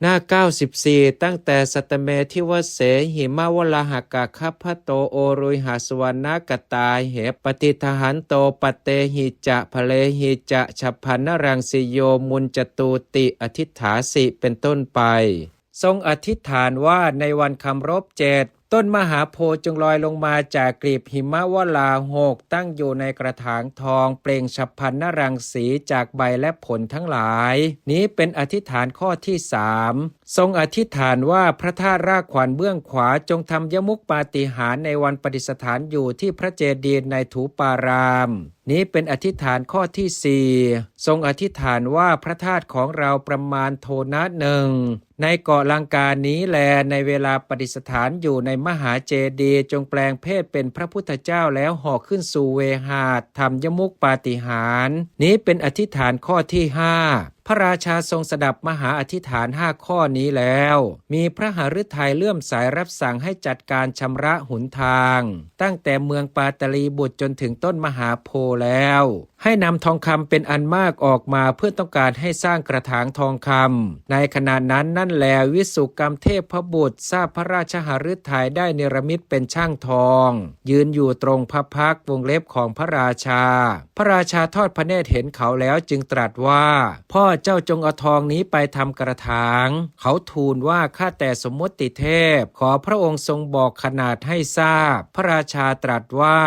หน้า94ตั้งแต่สัตเมทิวเสหิมาวลาหกะคัพพโตโอรุยหาสวรรณกตาเหปฏิทหันโตปเตหิจะภเลหิจะฉัพพนรังสิโยมุนจตูติอธิษฐาสิเป็นต้นไปทรงอธิษฐานว่าในวันคำรบ7ต้นมหาโพธิ์จงลอยลงมาจากกลีบหิมะวลา6ตั้งอยู่ในกระถางทองเปล่งฉัพพนรังสีจากใบและผลทั้งหลายนี้เป็นอธิษฐานข้อที่3ทรงอธิษฐานว่าพระธาตุรากขวัญเบื้องขวาจงทำยมุกปาฏิหาริย์ในวันประดิษฐานอยู่ที่พระเจดีย์ในถูปารามนี้เป็นอธิษฐานข้อที่4ทรงอธิษฐานว่าพระธาตุของเราประมาณโทนะหนึ่งในเกาะลังกานี้แลในเวลาประดิษฐานอยู่ในมหาเจดีย์จงแปลงเพศเป็นพระพุทธเจ้าแล้วห่อขึ้นสู่เวหาสทำยมุกปาฏิหาริย์นี้เป็นอธิษฐานข้อที่5พระราชาทรงสดับมหาอธิษฐาน5ข้อนี้แล้วมีพระหฤทัยเลื่อมใสรับสั่งให้จัดการชำระหนทางตั้งแต่เมืองปาตลีบุตรจนถึงต้นมหาโพธิ์แล้วให้นำทองคำเป็นอันมากออกมาเพื่อต้องการให้สร้างกระถางทองคำในขณะนั้นนั่นแลวิสุกรรมเทพบุตรทราบพระราชหฤทัยได้เนรมิตเป็นช่างทองยืนอยู่ตรงพระพักตร์วงเล็บของพระราชาพระราชาทอดพระเนตรเห็นเขาแล้วจึงตรัสว่าพ่อเจ้าจงเอาทองนี้ไปทำกระถางเขาทูลว่าข้าแต่สมมติเทพขอพระองค์ทรงบอกขนาดให้ทราบพระราชาตรัสว่า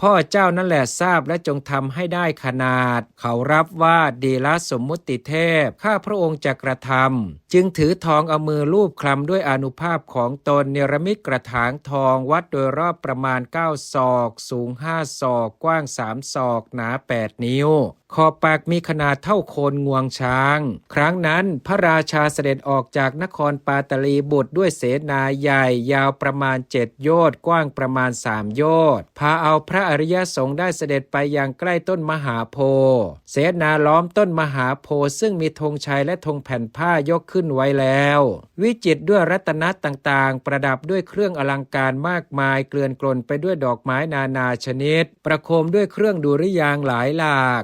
พ่อเจ้านั่นแหละทราบและจงทำให้ได้ขนาดเขารับว่าดีละสมมุติเทพข้าพระองค์จะกระทำจึงถือทองเอามือลูบคลำด้วยอานุภาพของตนเนรมิตกระถางทองวัดโดยรอบประมาณ9 ศอกสูง5 ศอกกว้าง3 ศอกหนา8 นิ้วขอบปากมีขนาดเท่าโคนงวงช้างครั้งนั้นพระราชาเสด็จออกจากนครปาตลีบุตรด้วยเสนาใหญ่ยาวประมาณ7 โยชน์กว้างประมาณ3 โยชน์พาเอาพระอริยสงฆ์ได้เสด็จไปยังใกล้ต้นมหาโพธิ์เสนาล้อมต้นมหาโพธิ์ซึ่งมีธงชัยและธงแผ่นผ้ายกขึ้นไว้แล้ววิจิตรด้วยรัตนะต่างๆประดับด้วยเครื่องอลังการมากมายเกลื่อนกลนไปด้วยดอกไม้นานาชนิดประโคมด้วยเครื่องดุริยางค์หลายหลาก